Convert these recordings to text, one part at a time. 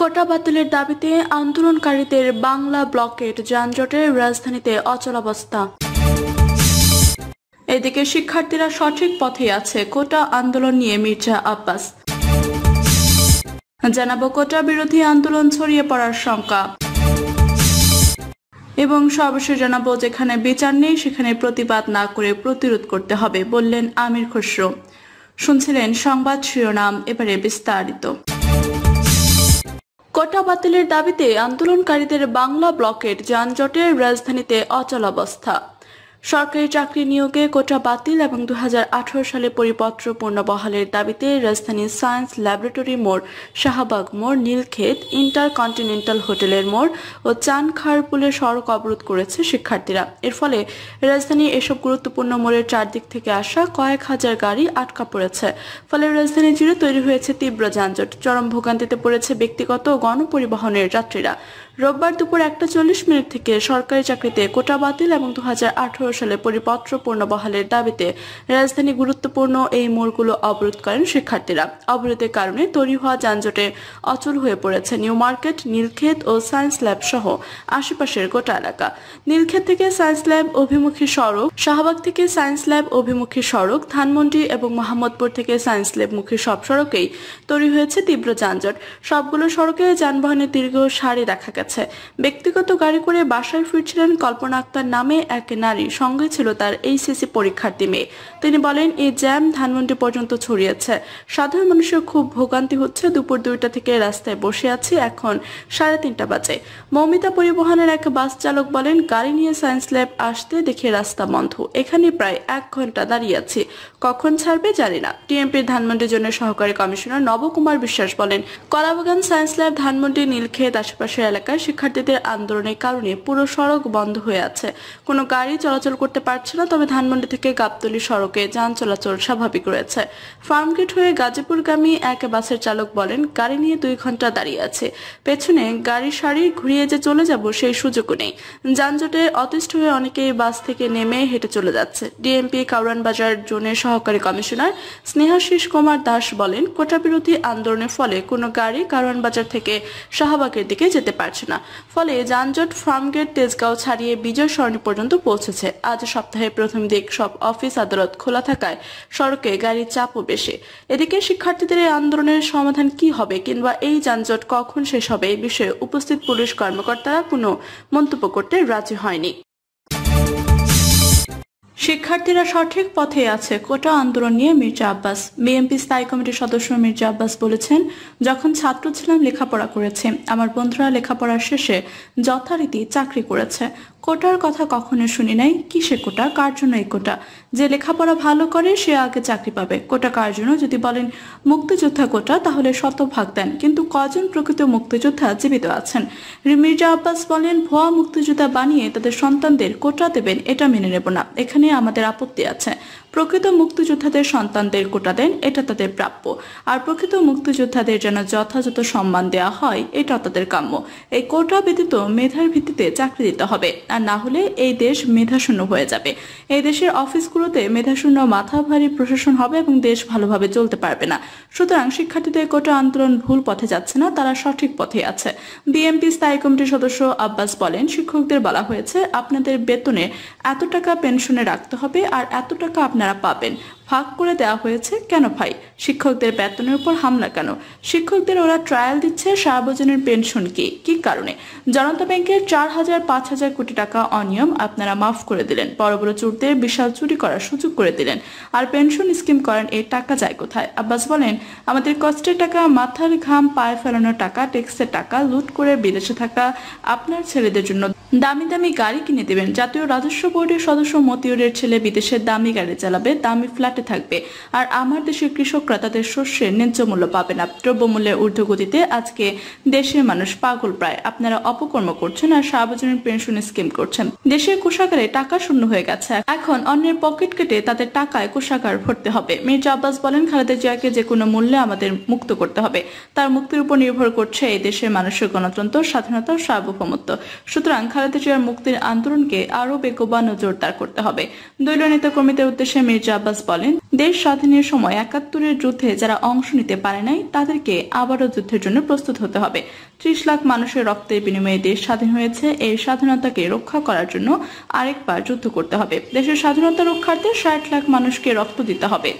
কোটা বাতিলের দাবিতে আন্দোলনকারীদের বাংলা ব্লকেট, যানজটে রাজধানীতে অচলাবস্থা। এদিকে শিক্ষার্থীরা সঠিক পথে আছে, কোটা আন্দোলন নিয়ে মির্জা আব্বাস। জানাবো কোটা বিরোধী আন্দোলন ছড়িয়ে পড়ার শঙ্কা এবং সর্বশেষ জানাবো যেখানে বিচার নেই সেখানে প্রতিবাদ না করে প্রতিরোধ করতে হবে বললেন আমির খসরু। শুনছিলেন সংবাদ শিরোনাম, এবারে বিস্তারিত। কোটা বাতিলের দাবিতে আন্দোলনকারীদের বাংলা ব্লকেট, যানজটে রাজধানীতে অচলাবস্থা। সরকারি চাকরি নিয়োগে কোটা বাতিল এবং 2018 সালে পরিপত্র পুনর্বহালের দাবিতে রাজধানীর সায়েন্স ল্যাবরেটরি মোড়, শাহবাগ মোড়, নীলক্ষেত, ইন্টারকন্টিনেন্টাল হোটেলের মোড় ও চানখারপুলের সড়ক অবরোধ করেছে শিক্ষার্থীরা। এর ফলে রাজধানীর এসব গুরুত্বপূর্ণ মোড়ের চারদিক থেকে আসা কয়েক হাজার গাড়ি আটকা পড়েছে। ফলে রাজধানী জুড়ে তৈরি হয়েছে তীব্র যানজট। চরম ভোগান্তিতে পড়েছে ব্যক্তিগত ও গণপরিবহনের যাত্রীরা। রোববার দুপুর 1:40 থেকে সরকারি চাকরিতে কোটা বাতিল এবং 2018 সালে পরিপত্র পুনর্বহালের দাবিতে রাজধানী গুরুত্বপূর্ণ এই মোড়গুলো অবরোধ করেন শিক্ষার্থীরা। অবরোধের কারণে তৈরি হওয়া যানজটে অচল হয়ে পড়েছে নিউ মার্কেট, নীলক্ষেত ও সায়েন্স ল্যাব সহ আশেপাশের গোটা এলাকা। নীলক্ষেত থেকে সায়েন্স ল্যাব অভিমুখী সড়ক, শাহবাগ থেকে সায়েন্স ল্যাব অভিমুখী সড়ক, ধানমন্ডি এবং মোহাম্মদপুর থেকে সায়েন্স ল্যাবমুখী সব সড়কেই তৈরি হয়েছে তীব্র যানজট। সবগুলো সড়কে যানবাহনের দীর্ঘ সারি দেখা গেছে। ব্যক্তিগত গাড়ি করে বাসায় ফিরছিলেন কল্পনা আক্তার নামে এক নারী, সঙ্গে ছিল তার এইচএসসি পরীক্ষার্থী মেয়ে। তিনি বলেন, এই জ্যাম ধানমন্ডি পর্যন্ত ছড়িয়েছে। সাধারণ মানুষের খুব ভোগান্তি হচ্ছে। দুপুর 2টা থেকে রাস্তায় বসে আছি, এখন 3:30 বাজে। মৌমিতা পরিবহনের এক বাস চালক বলেন, গাড়ি নিয়ে সায়েন্স ল্যাব আসতে দেখে রাস্তা বন্ধ, এখানে প্রায় 1 ঘন্টা দাঁড়িয়ে আছি, কখন ছাড়বে জানি না। টিএমপির ধানমন্ডি জোনের সহকারী কমিশনার নবকুমার বিশ্বাস বলেন, কলাবাগান, সায়েন্স ল্যাব, ধানমন্ডি, নীলক্ষেত আশেপাশের এলাকায় শিক্ষার্থীদের আন্দোলনের কারণে পুরো সড়ক বন্ধ হয়ে আছে, কোনো গাড়ি চলাচল করতে পারছে না। তবে ধানমন্ডি থেকে গাবতলী সড়কে যান চলাচল স্বাভাবিক রয়েছে। ফার্মগেট হয়ে গাজীপুরগামী এক বাসের চালক বলেন, গাড়ি নিয়ে 2 ঘন্টা দাঁড়িয়ে আছে, পেছনে গাড়ির সারি ঘুরিয়ে যে চলে যাব সেই সুযোগও নেই। যানজটে অতিষ্ঠ হয়ে অনেকেই বাস থেকে নেমে হেঁটে চলে যাচ্ছে। ডিএমপি কাউরান বাজার জোনের সহকারী কমিশনার স্নেহাশিস কুমার দাস বলেন, কোটা বিরোধী আন্দোলনের ফলে কোনো গাড়ি কাউরান বাজার থেকে শাহবাগের দিকে যেতে পারছে না। ফলে যানজট ফার্মগেট, তেজগাঁও ছাড়িয়ে বিজয় সরণি পর্যন্ত পৌঁছেছে। আজ সপ্তাহের প্রথম দিক, সব অফিস আদালত খোলা থাকায় সড়কে গাড়ির চাপও বেশি। এদিকে শিক্ষার্থীদের এই আন্দোলনের সমাধান কি হবে কিংবা এই যানজট কখন শেষ হবে এই বিষয়ে উপস্থিত পুলিশ কর্মকর্তারা কোনো মন্তব্য করতে রাজি হয়নি। শিক্ষার্থীরা সঠিক পথে আছে, কোটা আন্দোলন নিয়ে মির্জা আব্বাস। বিএনপি স্থায়ী কমিটির সদস্য মির্জা আব্বাস বলেছেন, যখন ছাত্র ছিলাম লেখাপড়া করেছি, আমার বন্ধুরা লেখাপড়ার শেষে যথারীতি চাকরি করেছে। কোটার কথা কখনো শুনি নাই। কিসে কোটা, কার জন্য এই কোটা? যে লেখাপড়া ভালো করে সে আগে চাকরি পাবে। কোটা কার জন্য? যদি বলেন মুক্তিযোদ্ধা কোটা, তাহলে শতভাগ দেন, কিন্তু কজন প্রকৃত মুক্তিযোদ্ধা জীবিত আছেন? মির্জা আব্বাস বলেন, ভুয়া মুক্তিযোদ্ধা বানিয়ে তাদের সন্তানদের কোটা দেবেন, এটা মেনে নেব না, এখানে আমাদের আপত্তি আছে। প্রকৃত মুক্তিযোদ্ধাদের সন্তানদের কোটা দেন, এটা তাদের প্রাপ্য। আর প্রকৃত মুক্তিযোদ্ধাদের যেন যথাযথ সম্মান দেওয়া হয়, এটা তাদের কাম্য। এই কোটা ব্যতীত মেধার ভিত্তিতে চাকরি দিতে হবে, আর না হলে এই দেশ মেধাশূন্য হয়ে যাবে। এই দেশের অফিসগুলোতে মেধাশূন্য, মাথা ভারী প্রশাসন হবে এবং দেশ ভালোভাবে চলতে পারবে না। সুতরাং শিক্ষার্থীদের কোটা আন্দোলন ভুল পথে যাচ্ছে না, তারা সঠিক পথে আছে। বিএনপি স্থায়ী কমিটির সদস্য আব্বাস বলেন, শিক্ষকদের বলা হয়েছে আপনাদের বেতনে এত টাকা পেনশনে রাখতে হবে আর এত টাকা আপনারা পাবেন, ভাগ করে দেওয়া হয়েছে। কেন ভাই? শিক্ষকদের বেতনের উপর হামলা কেন? শিক্ষকদের ওরা ট্রায়াল দিচ্ছে, সার্বজনীন পেনশন কি কারণে? জনতা ব্যাংকের 4,000-5,000 কোটি টাকা অনিয়ম আপনারা মাফ করে দিলেন, বড় বড় চোরদের বিশাল চুরি করার সুযোগ করে দিলেন, আর পেনশন স্কিম করেন, এই টাকা যায় কোথায়? আব্বাস বলেন, আমাদের কষ্টের টাকা, মাথার ঘাম পায়ে ফেলানোর টাকা, ট্যাক্সের টাকা লুট করে বিদেশে থাকা আপনার ছেলেদের জন্য দামি দামি গাড়ি কিনে দেবেন। জাতীয় রাজস্ব বোর্ডের সদস্য মতিউরের ছেলে বিদেশের দামি গাড়ি চালাবে, দামি ফ্ল্যাটে থাকবে, আর আমার দেশের কৃষকরা তাদের শস্যের ন্যায্য মূল্য পাবে না। দ্রব্যমূল্যের ঊর্ধ্বগতিতে আজকে দেশের মানুষ পাগল প্রায়। আপনারা অপকর্ম করছেন আর সার্বজনীন পেনশন স্কিম করছেন। দেশের কোষাগারে টাকা শূন্য হয়ে গেছে, এখন অন্যের পকেট কেটে তাদের টাকায় কোষাগার ভরতে হবে। মির্জা আব্বাস বলেন, খালেদা জিয়াকে যে কোনো মূল্যে আমাদের মুক্ত করতে হবে। তার মুক্তির উপর নির্ভর করছে এই দেশের মানুষের গণতন্ত্র, স্বাধীনতা ও সার্বভৌমত্ব। সুতরাং খালেদা জিয়ার মুক্তির আন্দোলনকে আরো বেগবান ও জোরদার করতে হবে। দলীয় নেতা কর্মীদের উদ্দেশ্যে মির্জা আব্বাস বলেন, বলেন, দেশ স্বাধীনের সময় ৭১-এর যুদ্ধে যারা অংশ নিতে পারে নাই তাদেরকে আবারও যুদ্ধের জন্য প্রস্তুত হতে হবে। ৩০ লাখ মানুষের রক্তের বিনিময়ে দেশ স্বাধীন হয়েছে। এই স্বাধীনতাকে রক্ষা করার জন্য আরেকবার যুদ্ধ করতে হবে। দেশের স্বাধীনতা রক্ষার্থে ৬০ লাখ মানুষকে রক্ত দিতে হবে।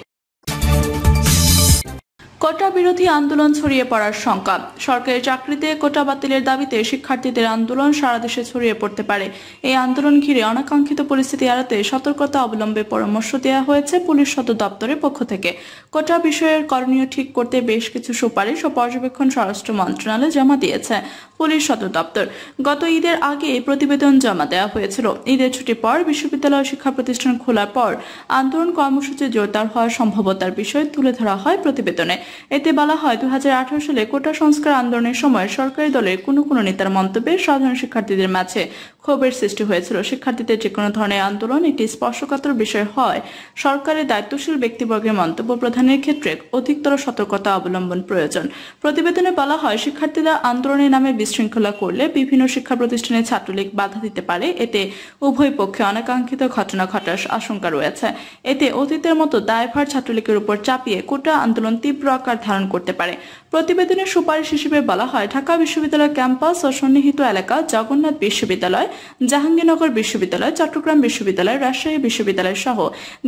কোটা বিরোধী আন্দোলন ছড়িয়ে পড়ার শঙ্কা। সরকারি চাকরিতে কোটা বাতিলের দাবিতে শিক্ষার্থীদের আন্দোলন সারা দেশে ছড়িয়ে পড়তে পারে। এই আন্দোলন ঘিরে অনাকাঙ্ক্ষিত পরিস্থিতি এড়াতে সতর্কতা অবলম্বনের পরামর্শ দেওয়া হয়েছে পুলিশ সদর দপ্তরের পক্ষ থেকে। কোটা বিষয়ের করণীয় ঠিক করতে বেশ কিছু সুপারিশ ও পর্যবেক্ষণ স্বরাষ্ট্র মন্ত্রণালয়ে জমা দিয়েছে পুলিশ সদর দপ্তর। গত ঈদের আগে এই প্রতিবেদন জমা দেওয়া হয়েছিল। ঈদের ছুটির পর বিশ্ববিদ্যালয় শিক্ষা প্রতিষ্ঠান খোলার পর আন্দোলন কর্মসূচি জোরদার হওয়ার সম্ভাবনার বিষয় তুলে ধরা হয় প্রতিবেদনে। এতে বলা হয়, ২০১৮ সালে কোটা সংস্কার আন্দোলনের সময় সরকারি দলের কোনো নেতার মন্তব্যে সাধারণ শিক্ষার্থীদের মাঝে ক্ষোভের সৃষ্টি হয়েছিল। শিক্ষার্থীদের যে কোনো ধরনের আন্দোলন একটি স্পর্শকাতর বিষয় হয় সরকারের দায়িত্বশীল ব্যক্তিবর্গের মন্তব্য প্রদানের ক্ষেত্রে অধিকতর সতর্কতা অবলম্বন প্রয়োজন। প্রতিবেদনে বলা হয়, শিক্ষার্থীরা আন্দোলনের নামে বিশৃঙ্খলা করলে বিভিন্ন শিক্ষা প্রতিষ্ঠানে ছাত্রলীগ বাধা দিতে পারে। এতে উভয় পক্ষে অনাকাঙ্ক্ষিত ঘটনা ঘটার আশঙ্কা রয়েছে। এতে অতীতের মতো দায়ভার ছাত্রলীগের উপর চাপিয়ে কোটা আন্দোলন তীব্র আকার ধারণ করতে পারে। প্রতিবেদনের সুপারিশ হিসেবে বলা হয়, ঢাকা বিশ্ববিদ্যালয় ক্যাম্পাস ও সন্নিহিত এলাকা, জগন্নাথ বিশ্ববিদ্যালয়, জাহাঙ্গীরনগর বিশ্ববিদ্যালয়, চট্টগ্রাম বিশ্ববিদ্যালয়, রাজশাহী বিশ্ববিদ্যালয় সহ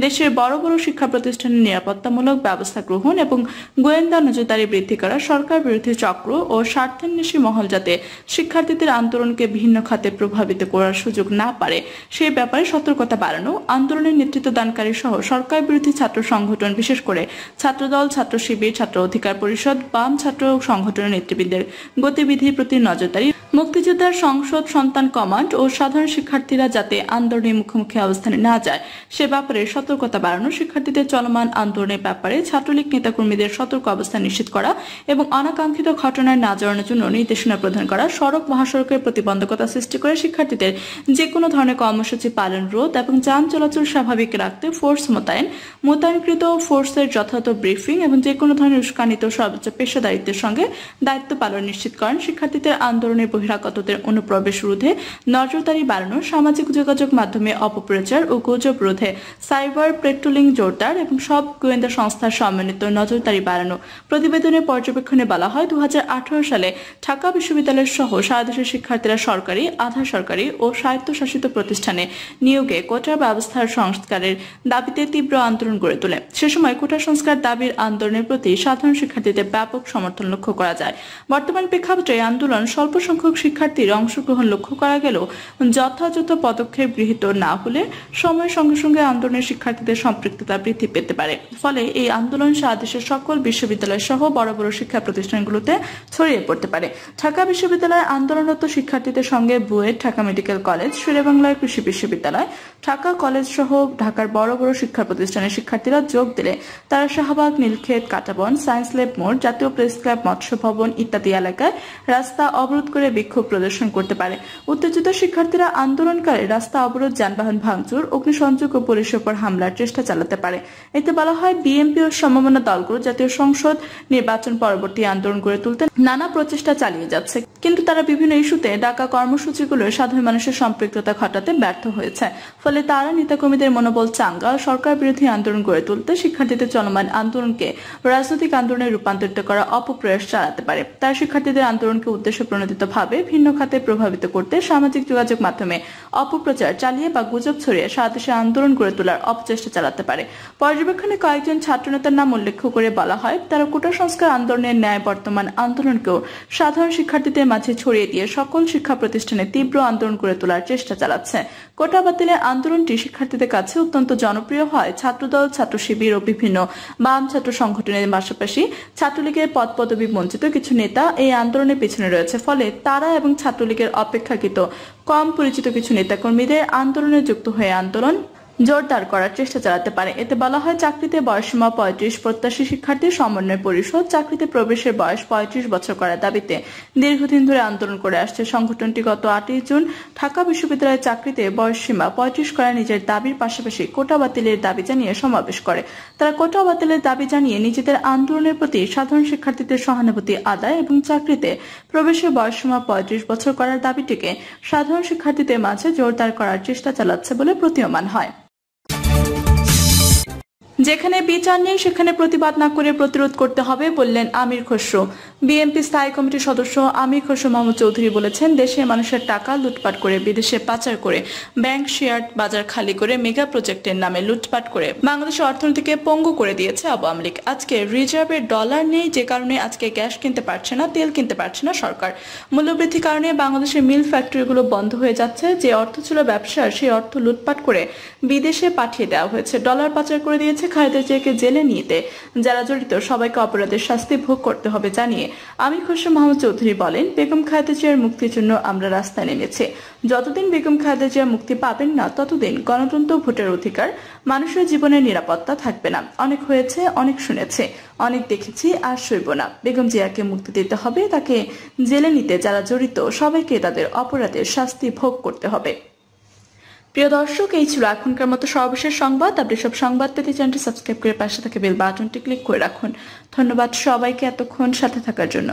দেশের বড় বড় শিক্ষা প্রতিষ্ঠানের নিরাপত্তামূলক ব্যবস্থা গ্রহণ এবং গোয়েন্দা নজরদারি বৃদ্ধি করা, সরকার বিরোধী চক্র ও স্বার্থান্বেষী মহল যাতে শিক্ষার্থীদের আন্দোলনকে ভিন্ন খাতে প্রভাবিত করার সুযোগ না পারে সে ব্যাপারে সতর্কতা বাড়ানো, আন্দোলনের নেতৃত্ব দানকারী সহ সরকার বিরোধী ছাত্র সংগঠন, বিশেষ করে ছাত্রদল, ছাত্র শিবির, ছাত্র অধিকার পরিষদ, বাম ছাত্র সংগঠনের নেতৃবৃন্দের গতিবিধির প্রতি নজরদারি, মুক্তিযোদ্ধার সংসদ সন্তান কমান্ড ও সাধারণ শিক্ষার্থীরা যাতে আন্দোলনের মুখোমুখি অবস্থানে না যায় সে ব্যাপারে সতর্কতা বাড়ানো, শিক্ষার্থীদের চলমান আন্দোলনের ব্যাপারে ছাত্রলীগ নেতাকর্মীদের সতর্ক অবস্থান নিশ্চিত করা এবং অনাকাঙ্ক্ষিত ঘটনায় না জড়ানোর জন্য নির্দেশনা প্রদান করা, সড়ক মহাসড়কের প্রতিবন্ধকতা সৃষ্টি করে শিক্ষার্থীদের যে কোনো ধরনের কর্মসূচি পালন রোধ এবং যান চলাচল স্বাভাবিক রাখতে ফোর্স মোতায়েনকৃত ফোর্সের যথাযথ ব্রিফিং এবং যে কোনো ধরনের উস্কানিত সর্বোচ্চ পেশাদারিত্বের সঙ্গে দায়িত্ব পালন নিশ্চিত করেন, শিক্ষার্থীদের আন্দোলনের বহিরাগতদের অনুপ্রবেশ রোধে নজরদারি বাড়ানো, সামাজিক যোগাযোগ মাধ্যমে অপপ্রচার ও গুজব রোধে সাইবার পেট্রোলিং জোরদার এবং সব গোয়েন্দা সংস্থার সমন্বিত নজরদারি বাড়ানো। প্রতিবেদনের পর্যবেক্ষণে বলা হয়, ২০১৮ সালে ঢাকা বিশ্ববিদ্যালয় সহ সারা দেশের শিক্ষার্থীরা সরকারি, আধা সরকারি ও স্বায়ত্তশাসিত প্রতিষ্ঠানে নিয়োগে কোটা ব্যবস্থার সংস্কারের দাবিতে তীব্র আন্দোলন গড়ে তোলে। সে সময় কোটা সংস্কার দাবির আন্দোলনের প্রতি সাধারণ শিক্ষার্থীদের ব্যাপক সমর্থন লক্ষ্য করা যায়। বর্তমান প্রেক্ষাপটে আন্দোলন স্বল্প সংখ্যক শিক্ষার্থীর অংশগ্রহণ লক্ষ্য করা গেলেও যথাযথ পদক্ষেপ গৃহীত না হলে সময়ের সঙ্গে সঙ্গে আন্দোলনের শিক্ষার্থীদের সম্পৃক্ততা বৃদ্ধি পেতে পারে। ফলে এই আন্দোলন সারা দেশের সকল বিশ্ববিদ্যালয় সহ বড় বড় শিক্ষা প্রতিষ্ঠানগুলোতে ছড়িয়ে পড়তে পারে। ঢাকা বিশ্ববিদ্যালয়ের আন্দোলনরত শিক্ষার্থীদের সঙ্গে বুয়েট, ঢাকা মেডিকেল কলেজ, শেরেবাংলা কৃষি বিশ্ববিদ্যালয়, ঢাকা কলেজ সহ ঢাকার বড় বড় শিক্ষা প্রতিষ্ঠানের শিক্ষার্থীরা যোগ দিলে তারা শাহবাগ, নীলক্ষেত, কাঁটাবন, সায়েন্স ল্যাব মোড়, জাতীয় প্রেস ক্লাব, মৎস্য ভবন ইত্যাদি এলাকায় রাস্তা অবরোধ করে বিক্ষোভ প্রদর্শন করতে পারে। উত্তেজিত শিক্ষার্থীরা আন্দোলনকালে রাস্তা অবরোধ, যানবাহন ভাঙচুর, অগ্নিসংযোগ ও পুলিশের উপর হামলার চেষ্টা চালাতে পারে। এতে বলা হয়, বিএনপি ও সমমনা দলগুলো জাতীয় সংসদ নির্বাচন পরবর্তী আন্দোলন গড়ে তুলতে নানা প্রচেষ্টা চালিয়ে যাচ্ছে, কিন্তু তারা বিভিন্ন ইস্যুতে ডাকা কর্মসূচিগুলো সাধারণ মানুষের সম্পৃক্ততা ঘটাতে ব্যর্থ হয়েছে। ফলে তারা নেতাকর্মীদের মনোবল চাঙ্গা সরকার বিরোধী আন্দোলন গড়ে তুলতে শিক্ষার্থীদের চলমান আন্দোলনকে রাজনৈতিক আন্দোলনে রূপান্তরিত করা অপপ্রয়াস চালাতে পারে। তারা শিক্ষার্থীদের আন্দোলনকে উদ্দেশ্য প্রণোদিতভাবে ভিন্ন খাতে প্রভাবিত করতে সামাজিক যোগাযোগ মাধ্যমে অপপ্রচার চালিয়ে বা গুজব ছড়িয়ে সারা দেশে আন্দোলন গড়ে তোলার অপচেষ্টা চালাতে পারে। পর্যবেক্ষণে কয়েকজন ছাত্রনেতার নাম উল্লেখ করে বলা হয়, তারা কোটা সংস্কার আন্দোলনের ন্যায় বর্তমান আন্দোলনকেও সাধারণ শিক্ষার্থীদের মাঝে ছড়িয়ে দিয়ে সকল শিক্ষা প্রতিষ্ঠানে তীব্র আন্দোলন গড়ে তোলার চেষ্টা চালাচ্ছে। কোটা বাতিলের আন্দোলনটি শিক্ষার্থীদের কাছে অত্যন্ত জনপ্রিয় হয় ছাত্রদল, ছাত্র শিবির ও বিভিন্ন বাম ছাত্র সংগঠনের পাশাপাশি ছাত্রলীগের পদ পদবি বঞ্চিত কিছু নেতা এই আন্দোলনের পেছনে রয়েছে। ফলে তারা এবং ছাত্রলীগের অপেক্ষাকৃত কম পরিচিত কিছু নেতাকর্মীদের আন্দোলনে যুক্ত হয়ে আন্দোলন জোরদার করার চেষ্টা চালাতে পারে। এতে বলা হয়, চাকরিতে বয়সসীমা 35 প্রত্যাশী শিক্ষার্থী সমন্বয় পরিষদ চাকরিতে প্রবেশের বয়স 35 বছর করার দাবিতে দীর্ঘদিন ধরে আন্দোলন করে আসছে। সংগঠনটি গত 8 জুন ঢাকা বিশ্ববিদ্যালয়ের চাকরিতে বয়সসীমা 35 করার নিজের দাবির পাশাপাশি কোটা বাতিলের দাবি জানিয়ে সমাবেশ করে। তারা কোটা বাতিলের দাবি জানিয়ে নিজেদের আন্দোলনের প্রতি সাধারণ শিক্ষার্থীদের সহানুভূতি আদায় এবং চাকরিতে প্রবেশের বয়সসীমা 35 বছর করার দাবিটিকে সাধারণ শিক্ষার্থীদের মাঝে জোরদার করার চেষ্টা চালাচ্ছে বলে প্রতীয়মান হয়। যেখানে বিচার নেই সেখানে প্রতিবাদ না করে প্রতিরোধ করতে হবে বললেন আমির খসরু। বিএনপি স্থায়ী কমিটির সদস্য আমির খসরু মাহমুদ চৌধুরী বলেছেন, দেশের মানুষের টাকা লুটপাট করে বিদেশে পাচার করে ব্যাংক শেয়ার বাজার খালি করে মেগা প্রজেক্টের নামে লুটপাট করে বাংলাদেশের অর্থনীতিকে পঙ্গু করে দিয়েছে আওয়ামী লীগ। আজকে রিজার্ভে ডলার নেই, যে কারণে আজকে গ্যাস কিনতে পারছে না, তেল কিনতে পারছে না সরকার। মূল্যবৃদ্ধির কারণে বাংলাদেশের মিল ফ্যাক্টরিগুলো বন্ধ হয়ে যাচ্ছে। যে অর্থ ছিল ব্যবসার, সেই অর্থ লুটপাট করে বিদেশে পাঠিয়ে দেওয়া হয়েছে। ডলার পাচার করে দিয়েছে খালেদা জিয়াকে জেলে নিতে। যারা জড়িত সবাইকে অপরাধের শাস্তি ভোগ করতে হবে জানিয়ে আমির খসরু মাহমুদ চৌধুরী বলেন, বেগম খালেদা জিয়ার মুক্তির জন্য আমরা রাস্তায় নেমেছি। যতদিন বেগম খালেদা জিয়া মুক্তি পাবেন না, ততদিন গণতন্ত্র, ভোটের অধিকার, মানুষের জীবনের নিরাপত্তা থাকবে না। অনেক হয়েছে, অনেক শুনেছে, অনেক দেখেছি, আর সইব না। বেগম জিয়াকে মুক্তি দিতে হবে। তাকে জেলে নিতে যারা জড়িত সবাইকে তাদের অপরাধের শাস্তি ভোগ করতে হবে। প্রিয় দর্শক, এই ছিল এখনকার মতো সর্বশেষ সংবাদ। আপনি সব সংবাদ পেতে চ্যানেলটি সাবস্ক্রাইব করে পাশে থাকা বেল বাটনটি ক্লিক করে রাখুন। ধন্যবাদ সবাইকে এতক্ষণ সাথে থাকার জন্য।